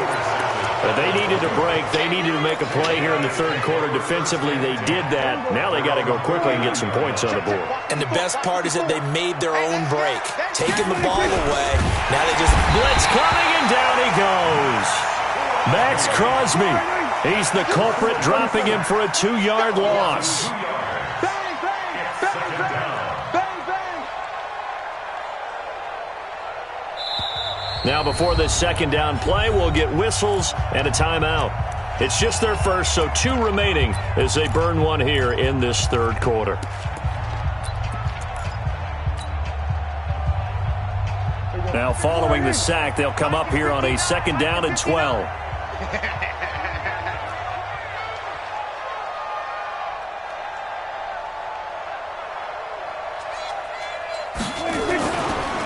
But they needed a break. They needed to make a play here in the 3rd quarter. Defensively, they did that. Now they got to go quickly and get some points on the board. And the best part is that they made their own break. Taking the ball away. Now they just... Blitz coming, and down he goes. Max Crosby. He's the culprit, dropping him for a 2-yard loss. Now before this 2nd down play, we'll get whistles and a timeout. It's just their first, so 2 remaining as they burn one here in this 3rd quarter. Now following the sack, they'll come up here on a 2nd down and 12.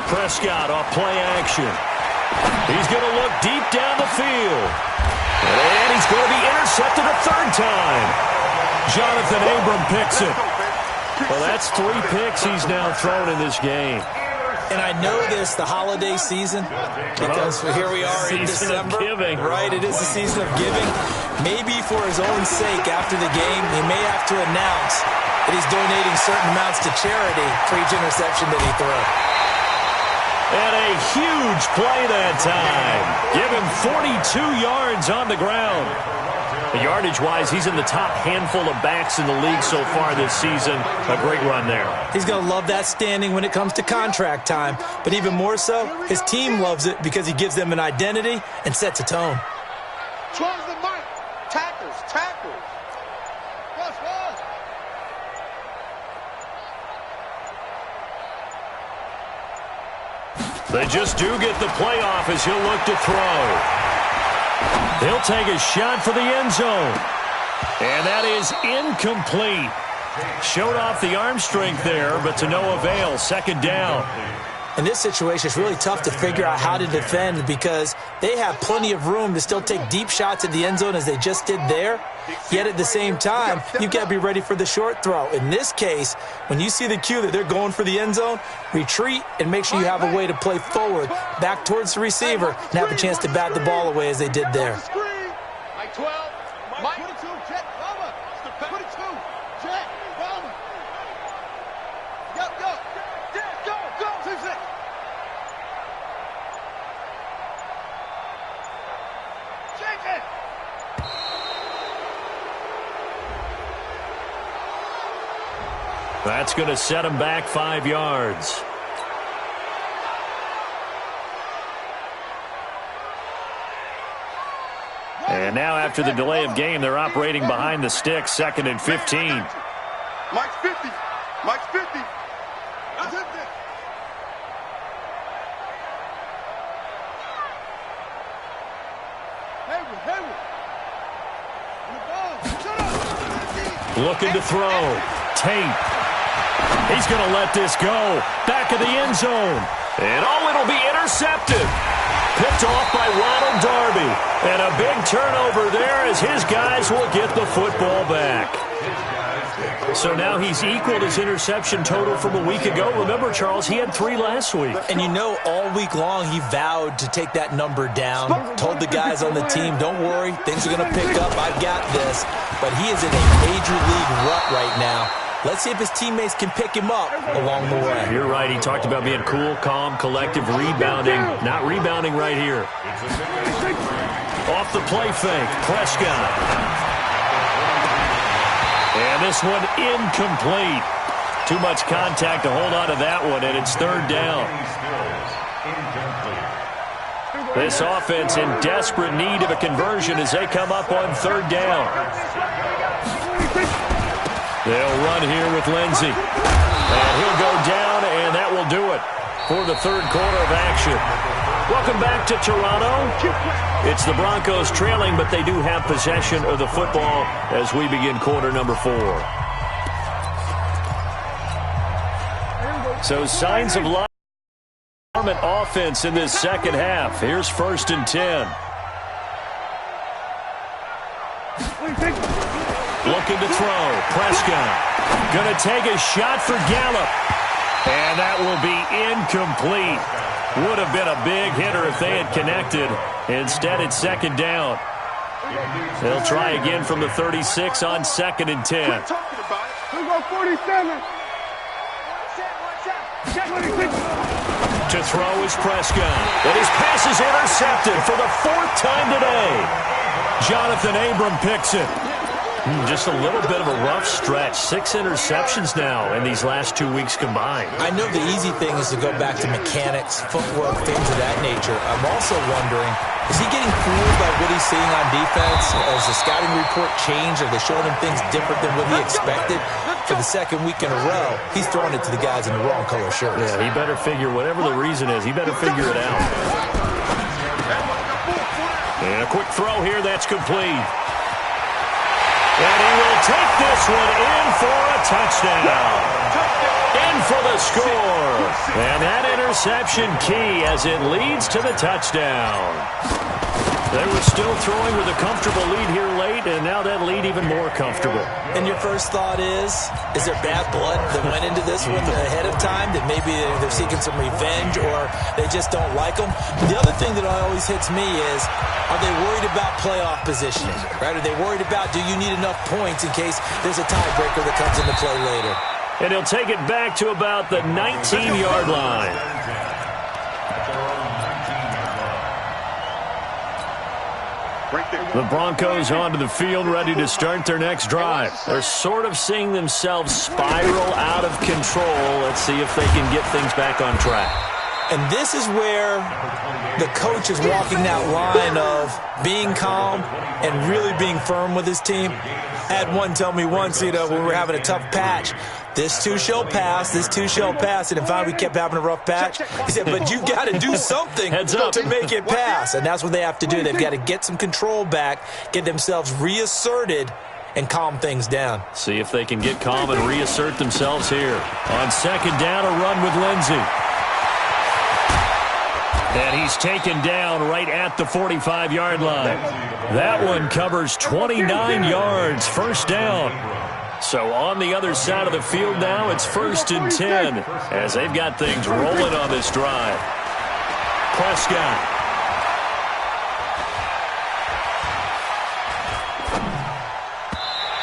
Prescott off play action. He's going to look deep down the field. And he's going to be intercepted a 3rd time. Jonathan Abram picks it. Well, that's 3 picks he's now thrown in this game. And I know this, the holiday season, because here we are in December. Giving. Right, it is the season of giving. Maybe for his own sake after the game, he may have to announce that he's donating certain amounts to charity for each interception that he throws. And a huge play that time. Give him 42 yards on the ground. Yardage-wise, he's in the top handful of backs in the league so far this season. A great run there. He's going to love that standing when it comes to contract time. But even more so, his team loves it because he gives them an identity and sets a tone. Trolls the mic. Tackles. Plus one. They just do get the playoff as he'll look to throw. He'll take a shot for the end zone. And that is incomplete. Showed off the arm strength there, but to no avail. 2nd down. In this situation, it's really tough to figure out how to defend because they have plenty of room to still take deep shots at the end zone as they just did there. Yet at the same time, you've got to be ready for the short throw. In this case, when you see the cue that they're going for the end zone, retreat and make sure you have a way to play forward, back towards the receiver, and have a chance to bat the ball away as they did there. Mike 12. Mike 22. Jet. Rama. 22. Jet. Rama. Go. Go. 2-6. Shake it. That's going to set him back 5 yards. And now after the delay of game, they're operating behind the sticks, 2nd and 15. Mike's 50. Mike's 50. That's it. Hayward. Looking to throw. Tate. He's going to let this go. Back of the end zone. And it'll be intercepted. Picked off by Ronald Darby. And a big turnover there as his guys will get the football back. So now he's equaled his interception total from a week ago. Remember, Charles, he had 3 last week. And you know, all week long he vowed to take that number down. Told the guys on the team, don't worry, things are going to pick up. I've got this. But he is in a major league rut right now. Let's see if his teammates can pick him up along the way. You're right. He talked about being cool, calm, collective, rebounding. Not rebounding right here. Off the play fake. Prescott. And this one incomplete. Too much contact to hold on to that one, and it's 3rd down. This offense in desperate need of a conversion as they come up on 3rd down. They'll run here with Lindsey. And he'll go down, and that will do it for the 3rd quarter of action. Welcome back to Toronto. It's the Broncos trailing, but they do have possession of the football as we begin quarter number 4. So signs of life offense in this second half. Here's 1st and 10. Looking to throw. Prescott. Going to take a shot for Gallup. And that will be incomplete. Would have been a big hitter if they had connected. Instead, it's 2nd down. They'll try again from the 36 on 2nd and 10. We're talking about it. Who got 47? To throw is Prescott. And his pass is intercepted for the 4th time today. Jonathan Abram picks it. Just a little bit of a rough stretch. 6 interceptions now in these last 2 weeks combined. I know the easy thing is to go back to mechanics, footwork, things of that nature. I'm also wondering, is he getting fooled by what he's seeing on defense? Has the scouting report changed? Are they showing him things different than what he expected? For the 2nd week in a row, he's throwing it to the guys in the wrong color shirts. Yeah, he better figure, whatever the reason is, he better figure it out. And a quick throw here, that's complete. And he will take this one in for a touchdown. In for the score. And that interception key as it leads to the touchdown. They were still throwing with a comfortable lead here late, and now that lead even more comfortable. And your first thought is there bad blood that went into this one ahead of time, that maybe they're seeking some revenge or they just don't like them? The other thing that always hits me is, are they worried about playoff positioning? Right? Are they worried about, do you need enough points in case there's a tiebreaker that comes into play later? And he'll take it back to about the 19-yard line. The Broncos onto the field, ready to start their next drive. They're sort of seeing themselves spiral out of control. Let's see if they can get things back on track. And this is where the coach is walking that line of being calm and really being firm with his team. Had one tell me once, when we were having a tough patch, this too shall pass, this too shall pass. And finally we kept having a rough patch. He said, but you got to do something to make it pass. And that's what they have to do. They've got to get some control back, get themselves reasserted, and calm things down. See if they can get calm and reassert themselves here. On 2nd down, a run with Lindsey. And he's taken down right at the 45-yard line. That one covers 29 yards, 1st down. So on the other side of the field now, it's 1st and 10 as they've got things rolling on this drive. Prescott.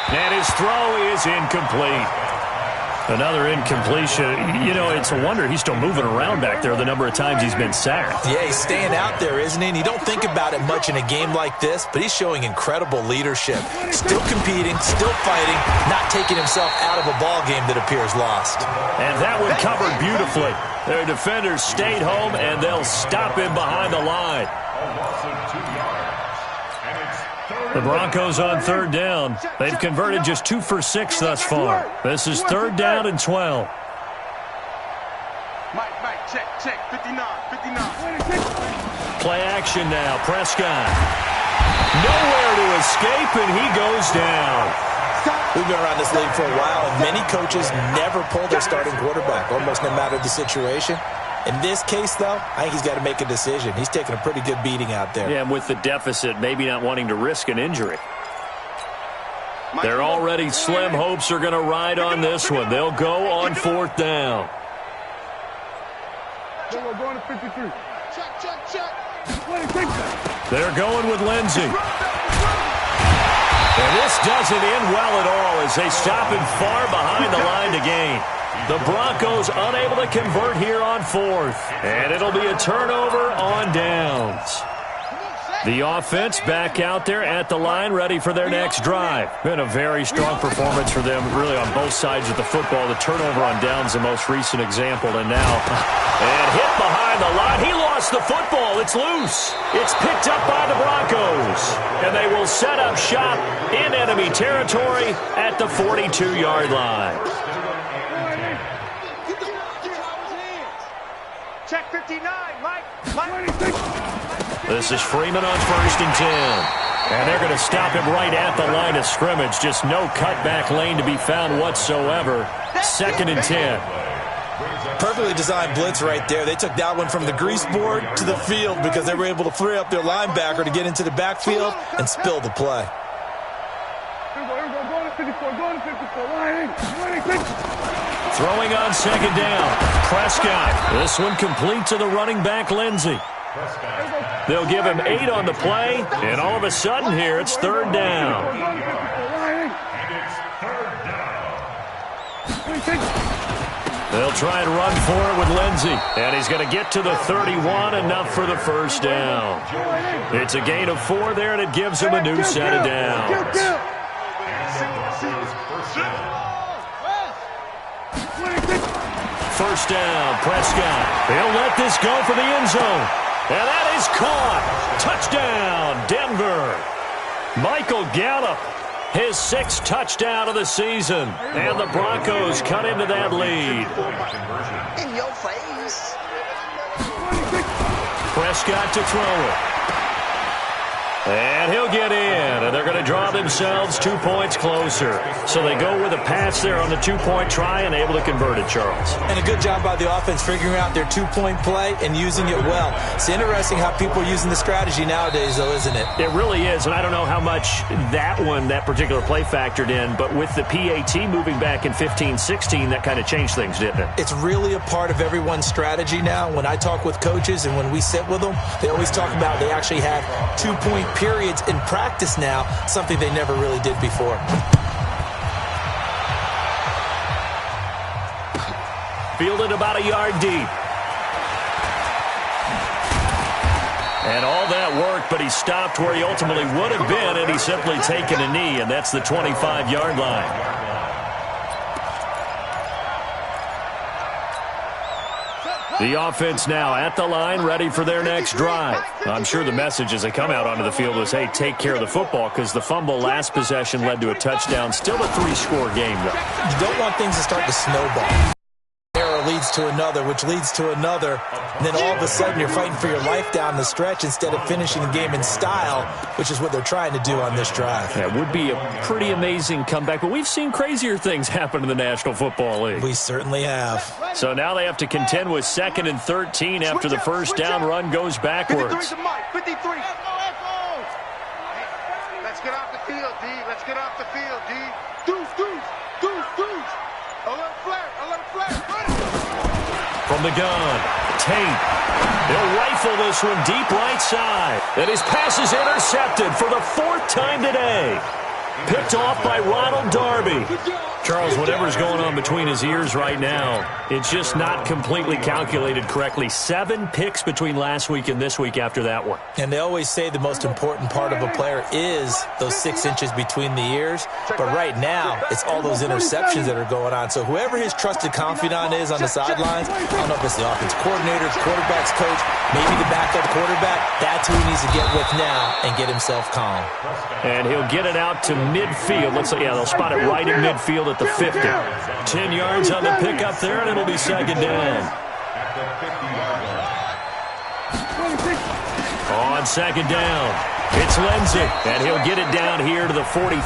And his throw is incomplete. Another incompletion. It's a wonder he's still moving around back there the number of times he's been sacked. Yeah, he's staying out there, isn't he? And you don't think about it much in a game like this, but he's showing incredible leadership. Still competing, still fighting, not taking himself out of a ball game that appears lost. And that one covered beautifully. Their defenders stayed home, and they'll stop him behind the line. The Broncos on 3rd down. They've converted just 2 for 6 thus far. This is 3rd down and 12. Mike, check, 59. Play action now. Prescott. Nowhere to escape, and he goes down. We've been around this league for a while, and many coaches never pull their starting quarterback, almost no matter the situation. In this case, though, I think he's got to make a decision. He's taking a pretty good beating out there. Yeah, and with the deficit, maybe not wanting to risk an injury. They're already slim hopes are going to ride on this one. They'll go on 4th down. Going to 53. Check. They're going with Lindsey. And this doesn't end well at all as they stop him far behind the line to gain. The Broncos unable to convert here on 4th. And it'll be a turnover on downs. The offense back out there at the line, ready for their next drive. Been a very strong performance for them, really on both sides of the football. The turnover on downs, the most recent example, and now. And hit behind the line. He lost the football. It's loose. It's picked up by the Broncos. And they will set up shop in enemy territory at the 42-yard line. Check 59, Mike. This is Freeman on 1st and 10. And they're going to stop him right at the line of scrimmage. Just no cutback lane to be found whatsoever. 2nd and 10. Perfectly designed blitz right there. They took that one from the grease board to the field because they were able to free up their linebacker to get into the backfield and spill the play. Throwing on 2nd down. Prescott. This one complete to the running back, Lindsey. They'll give him 8 on the play, and all of a sudden here it's 3rd down. They'll try and run for it with Lindsey, and he's going to get to the 31, enough for the 1st down. It's a gain of 4 there, and it gives him a new set of downs. 1st down, Prescott. He'll let this go for the end zone. And that is caught. Touchdown, Denver. Michael Gallup, his 6th touchdown of the season. And the Broncos cut into that lead. In your face. Prescott to throw it. And he'll get in, and they're going to draw themselves 2 points closer. So they go with a pass there on the 2-point try and able to convert it, Charles. And a good job by the offense figuring out their 2-point play and using it well. It's interesting how people are using the strategy nowadays, though, isn't it? It really is, and I don't know how much that particular play factored in, but with the PAT moving back in 15-16, that kind of changed things, didn't it? It's really a part of everyone's strategy now. When I talk with coaches and when we sit with them, they always talk about they actually have 2-point periods in practice now, something they never really did before. Fielded about a yard deep. And all that work, but he stopped where he ultimately would have been, and he's simply taken a knee, and that's the 25-yard line. The offense now at the line, ready for their next drive. I'm sure the message as they come out onto the field was, hey, take care of the football, because the fumble last possession led to a touchdown. Still a 3-score game, though. You don't want things to start to snowball. Error leads to another, which leads to another. And then all of a sudden you're fighting for your life down the stretch instead of finishing the game in style, which is what they're trying to do on this drive. That would be a pretty amazing comeback, but we've seen crazier things happen in the National Football League. We certainly have. So now they have to contend with 2nd and 13 after the 1st down run goes backwards. 53 to Mike. 53. Let's get off the field, D. Let's get off the field, D. Deuce. A little flare. From the gun, Tate. They'll rifle this one deep right side. And his pass is intercepted for the 4th time today. Picked off by Ronald Darby. Charles, whatever's going on between his ears right now, it's just not completely calculated correctly. 7 picks between last week and this week after that one. And they always say the most important part of a player is those 6 inches between the ears. But right now, it's all those interceptions that are going on. So whoever his trusted confidant is on the sidelines, I don't know if it's the offense coordinator, quarterback's coach, maybe the backup quarterback, that's who he needs to get with now and get himself calm. And he'll get it out to midfield. Looks like, they'll spot it right in midfield at the 50. 10 yards on the pickup there, and it'll be 2nd down. On 2nd down, it's Lindsey, and he'll get it down here to the 43.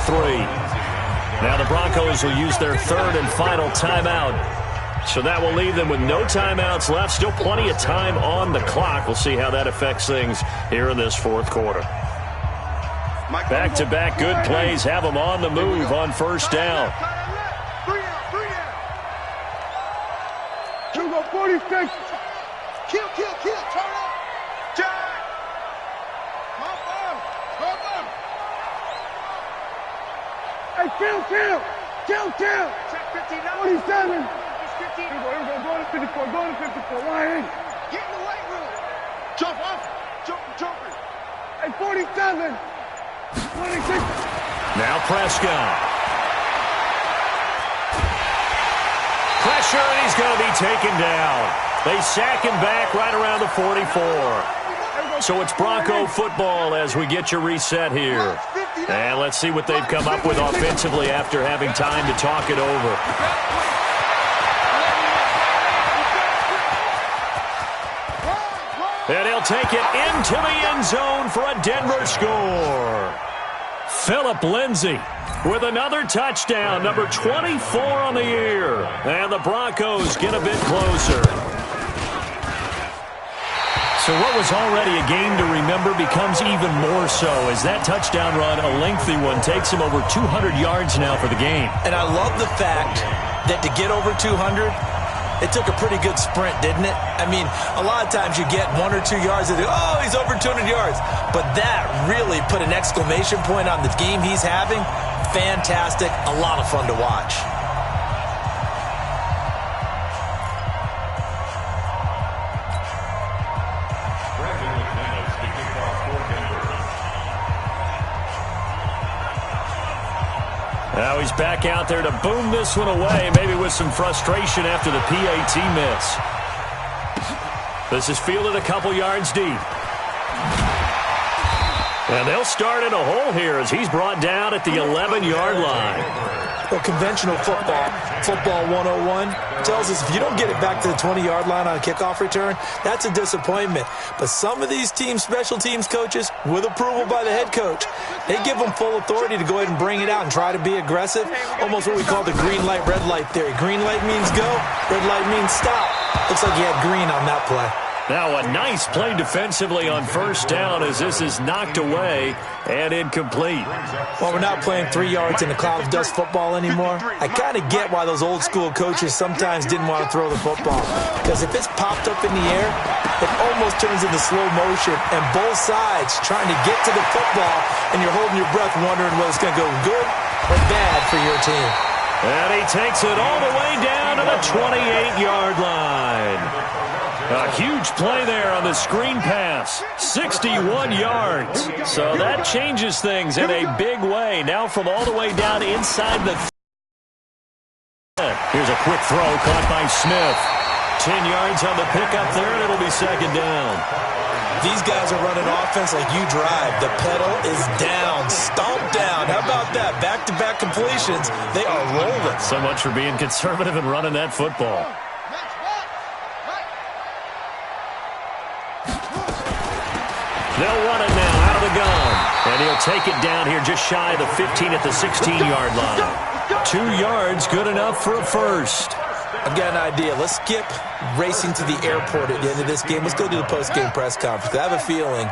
Now the Broncos will use their third and final timeout. So that will leave them with no timeouts left. Still plenty of time on the clock. We'll see how that affects things here in this fourth quarter. Back-to-back good plays have them on the move on first down. 46. Kill. Turn up. Jack. Come on. Hey, kill. Check 15 now. 47. 15. Here we go. Go to 54. Ryan. Get in the weight room. Jump off. Jumper. Hey, 47. 26. Now Prescott. Pressure, and he's going to be taken down. They sack him back right around the 44. So it's Bronco football as we get your reset here. And let's see what they've come up with offensively after having time to talk it over. And he'll take it into the end zone for a Denver score. Phillip Lindsay with another touchdown, number 24 on the year. And the Broncos get a bit closer. So what was already a game to remember becomes even more so as that touchdown run, a lengthy one, takes him over 200 yards now for the game. And I love the fact that to get over 200, it took a pretty good sprint, didn't it? I mean, a lot of times you get 1 or 2 yards and oh, he's over 200 yards. But that really put an exclamation point on the game he's having. Fantastic. A lot of fun to watch. Now he's back out there to boom this one away, maybe with some frustration after the PAT miss. This is fielded a couple yards deep. And they'll start in a hole here as he's brought down at the 11-yard line. Well, conventional football 101, tells us if you don't get it back to the 20-yard line on a kickoff return, that's a disappointment. But some of these special teams coaches, with approval by the head coach, they give them full authority to go ahead and bring it out and try to be aggressive. Almost what we call the green light, red light theory. Green light means go, red light means stop. Looks like he had green on that play. Now a nice play defensively on first down as this is knocked away and incomplete. Well, we're not playing 3 yards in a cloud of dust football anymore. I kind of get why those old school coaches sometimes didn't want to throw the football. Because if it's popped up in the air, it almost turns into slow motion. And both sides trying to get to the football, and you're holding your breath wondering whether it's going to go good or bad for your team. And he takes it all the way down to the 28-yard line. A huge play there on the screen pass. 61 yards. So that changes things in a big way. Now from all the way down inside the... Here's a quick throw caught by Smith. 10 yards on the pickup there, and it'll be second down. These guys are running offense like you drive. The pedal is down, stomp down. How about that? Back-to-back completions. They are rolling. So much for being conservative and running that football. They'll run it now out of the gun. And he'll take it down here just shy of the 15 at the 16-yard line. 2 yards, good enough for a first. I've got an idea. Let's skip racing to the airport at the end of this game. Let's go to the post-game press conference. I have a feeling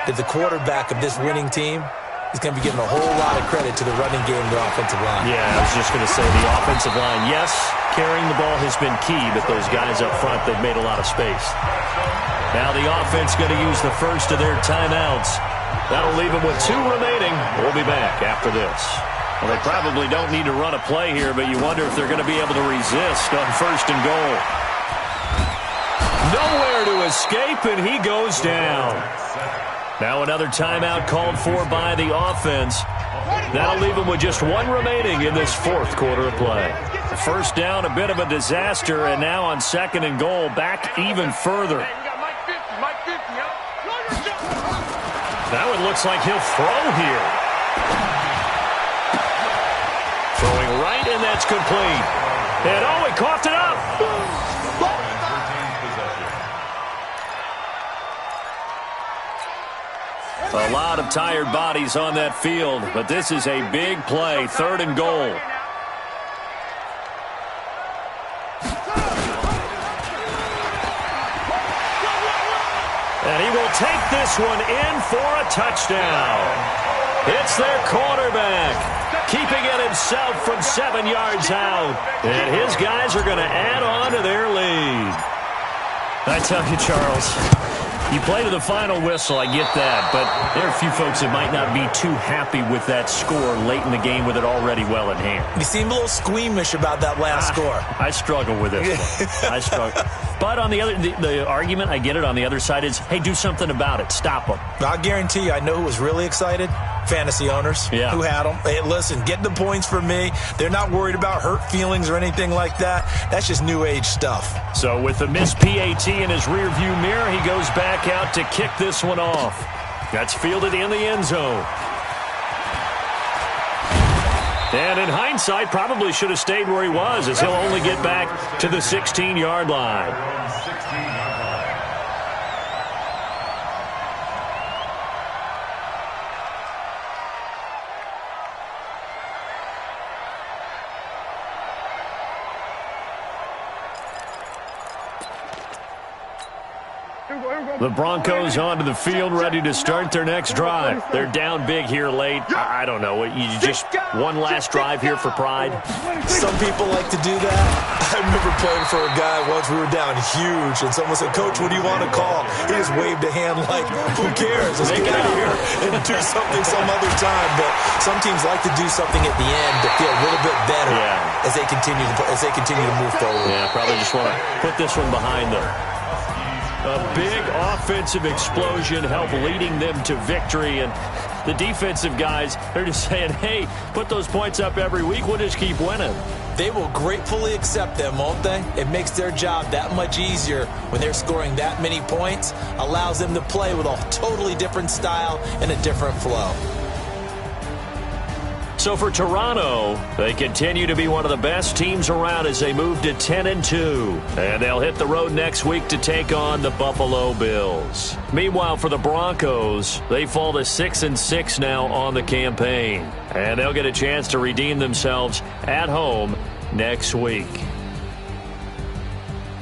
that the quarterback of this winning team is going to be giving a whole lot of credit to the running game and the offensive line. Yeah, I was just going to say the offensive line, yes, carrying the ball has been key, but those guys up front, they've made a lot of space. Now the offense going to use the first of their timeouts. That'll leave them with 2 remaining. We'll be back after this. Well, they probably don't need to run a play here, but you wonder if they're going to be able to resist on first and goal. Nowhere to escape, and he goes down. Now another timeout called for by the offense. That'll leave them with just 1 remaining in this fourth quarter of play. First down, a bit of a disaster, and now on second and goal, back even further. That one looks like he'll throw here. Throwing right, and that's complete. And oh, he coughed it up. A lot of tired bodies on that field, but this is a big play, 3rd and goal. And he will take this one in for a touchdown. It's their quarterback, keeping it himself from 7 yards out. And his guys are going to add on to their lead. I tell you, Charles, you play to the final whistle, I get that, but there are a few folks that might not be too happy with that score late in the game with it already well in hand. You seem a little squeamish about that last score. I struggle with this one. I struggle. But on the argument, I get it, on the other side is, hey, do something about it. Stop them. I guarantee you, I know who was really excited. Fantasy owners who had them. Hey, listen, get the points for me. They're not worried about hurt feelings or anything like that. That's just new age stuff. So with the missed PAT in his rearview mirror, he goes back out to kick this one off. That's fielded in the end zone. And in hindsight, probably should have stayed where he was, as he'll only get back to the 16-yard line. The Broncos onto the field, ready to start their next drive. They're down big here late. I don't know. You just one last drive here for pride? Some people like to do that. I remember playing for a guy once. We were down huge, and someone said, "Coach, what do you want to call?" He just waved a hand like, who cares? Let's get out of here and do something some other time. But some teams like to do something at the end to feel a little bit better as they continue to move forward. Yeah, probably just want to put this one behind them. A big offensive explosion helped leading them to victory, and the defensive guys, they're just saying, hey, put those points up every week, we'll just keep winning. They will gratefully accept them, won't they? It makes their job that much easier when they're scoring that many points, allows them to play with a totally different style and a different flow. So for Toronto, they continue to be one of the best teams around as they move to 10-2. And they'll hit the road next week to take on the Buffalo Bills. Meanwhile, for the Broncos, they fall to 6-6 now on the campaign. And they'll get a chance to redeem themselves at home next week.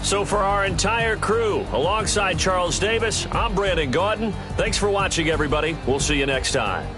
So for our entire crew, alongside Charles Davis, I'm Brandon Gaudin. Thanks for watching, everybody. We'll see you next time.